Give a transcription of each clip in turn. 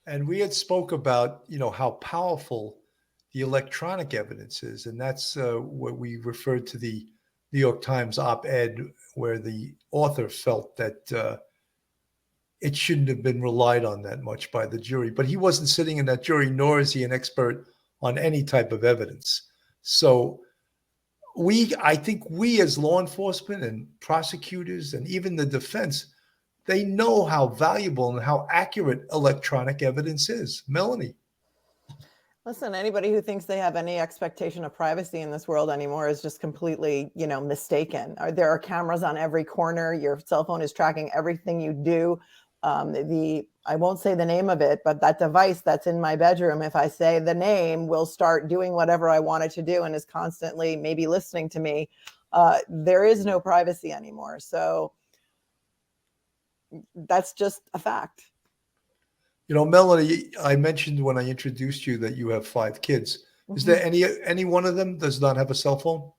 And we had spoke about, how powerful the electronic evidence is. And that's what we referred to the New York Times op-ed where the author felt that it shouldn't have been relied on that much by the jury. But he wasn't sitting in that jury, nor is he an expert on any type of evidence. So I think we as law enforcement and prosecutors and even the defense, they know how valuable and how accurate electronic evidence is. Melanie. Listen, anybody who thinks they have any expectation of privacy in this world anymore is just completely, mistaken. There are cameras on every corner. Your cell phone is tracking everything you do. I won't say the name of it, but that device that's in my bedroom, if I say the name, will start doing whatever I want it to do and is constantly maybe listening to me. There is no privacy anymore. So that's just a fact. Melanie, I mentioned when I introduced you that you have 5 kids. Is there any one of them does not have a cell phone?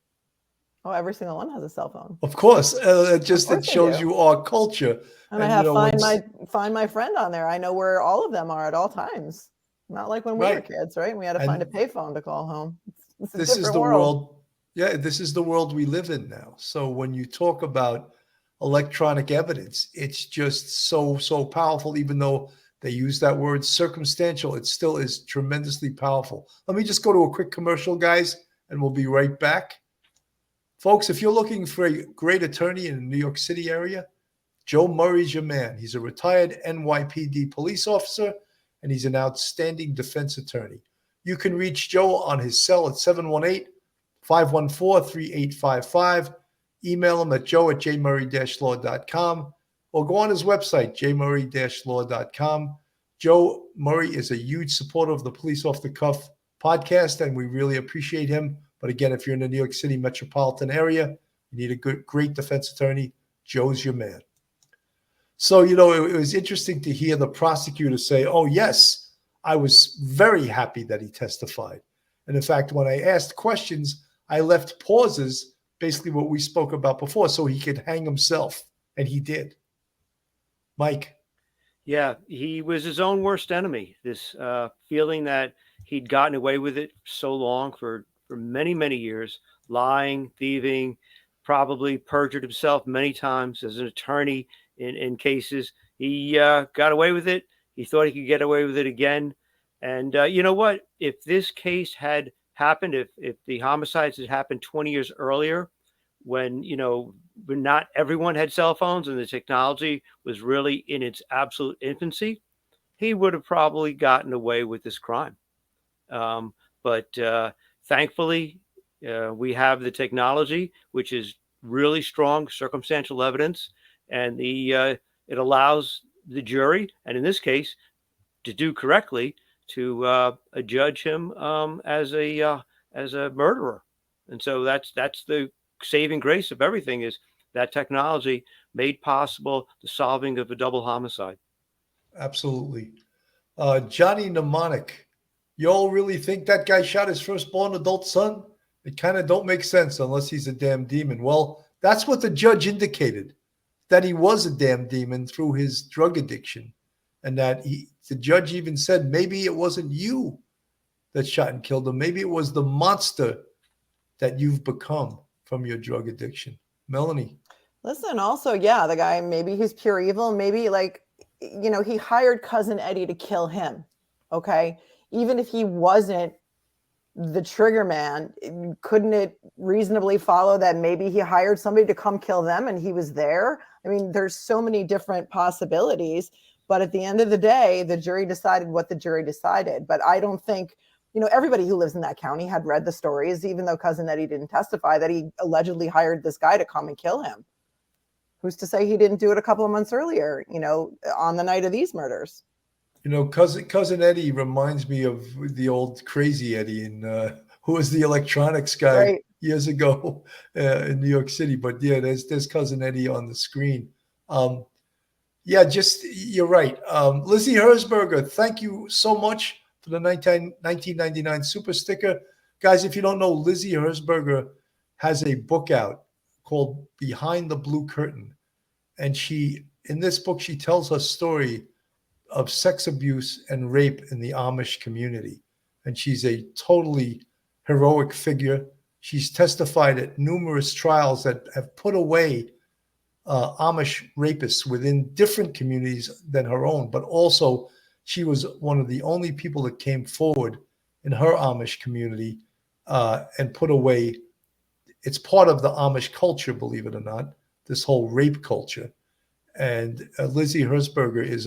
Oh, every single one has a cell phone. Of course. It shows you our culture. And I have find my friend on there. I know where all of them are at all times. Not like when we were kids, right? We had to find a payphone to call home. This is the world. Yeah, this is the world we live in now. So when you talk about electronic evidence, it's just so powerful, even though they use that word circumstantial, it still is tremendously powerful. Let me just go to a quick commercial, guys, and we'll be right back. Folks, if you're looking for a great attorney in the New York City area, Joe Murray's your man. He's a retired NYPD police officer, and he's an outstanding defense attorney. You can reach Joe on his cell at 718-514-3855. Email him at joe@jmurray-law.com or go on his website, jmurray-law.com. Joe Murray is a huge supporter of the Police Off the Cuff podcast, and we really appreciate him. But again, if you're in the New York City metropolitan area, you need a great defense attorney, Joe's your man. So, it was interesting to hear the prosecutor say, oh, yes, I was very happy that he testified. And in fact, when I asked questions, I left pauses, basically what we spoke about before, so he could hang himself. And he did. Mike. Yeah, he was his own worst enemy. This feeling that he'd gotten away with it so long for many, many years, lying, thieving, probably perjured himself many times as an attorney in cases. He got away with it. He thought he could get away with it again. And you know what? If this case had happened, if the homicides had happened 20 years earlier, when not everyone had cell phones and the technology was really in its absolute infancy, he would have probably gotten away with this crime. But thankfully, we have the technology, which is really strong circumstantial evidence, and it allows the jury, and in this case, to do correctly, to judge him as a murderer. And so that's the saving grace of everything, is that technology made possible the solving of a double homicide. Absolutely. Johnny Mnemonic, you all really think that guy shot his firstborn adult son? It kind of don't make sense unless he's a damn demon. Well, that's what the judge indicated, that he was a damn demon through his drug addiction. And that the judge even said, maybe it wasn't you that shot and killed him. Maybe it was the monster that you've become from your drug addiction. Melanie. Listen, also, yeah, the guy, maybe he's pure evil. Maybe he hired Cousin Eddie to kill him. Okay. Even if he wasn't the trigger man, couldn't it reasonably follow that maybe he hired somebody to come kill them and he was there? I mean, there's so many different possibilities, but at the end of the day, the jury decided what the jury decided. But I don't think, everybody who lives in that county had read the stories, even though Cousin Eddie didn't testify, that he allegedly hired this guy to come and kill him. Who's to say he didn't do it a couple of months earlier, on the night of these murders? Cousin Eddie reminds me of the old Crazy Eddie, who was the electronics guy years ago in New York City. But yeah, there's Cousin Eddie on the screen. You're right. Lizzie Hertzberger, thank you so much for the 1999 super sticker. Guys, if you don't know, Lizzie Hertzberger has a book out called Behind the Blue Curtain. And in this book, she tells her story of sex abuse and rape in the Amish community. And she's a totally heroic figure. She's testified at numerous trials that have put away Amish rapists within different communities than her own, but also she was one of the only people that came forward in her Amish community and put away. It's part of the Amish culture, believe it or not, this whole rape culture. And Lizzie Hertzberger is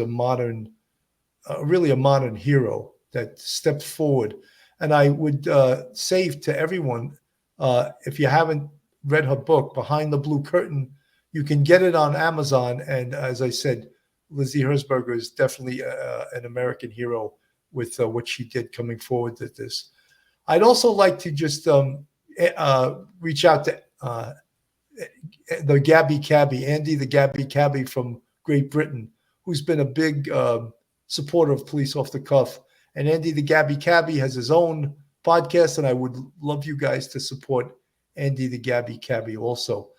really a modern hero that stepped forward. And I would say to everyone, if you haven't read her book, Behind the Blue Curtain, you can get it on Amazon. And as I said, Lizzie Hertzberger is definitely an American hero with what she did coming forward with this. I'd also like to just reach out to the Cabby, Andy the Gabby Cabby from Great Britain, who's been a big supporter of Police Off the Cuff. And Andy the Gabby Cabby has his own podcast, and I would love you guys to support Andy the Gabby Cabby also.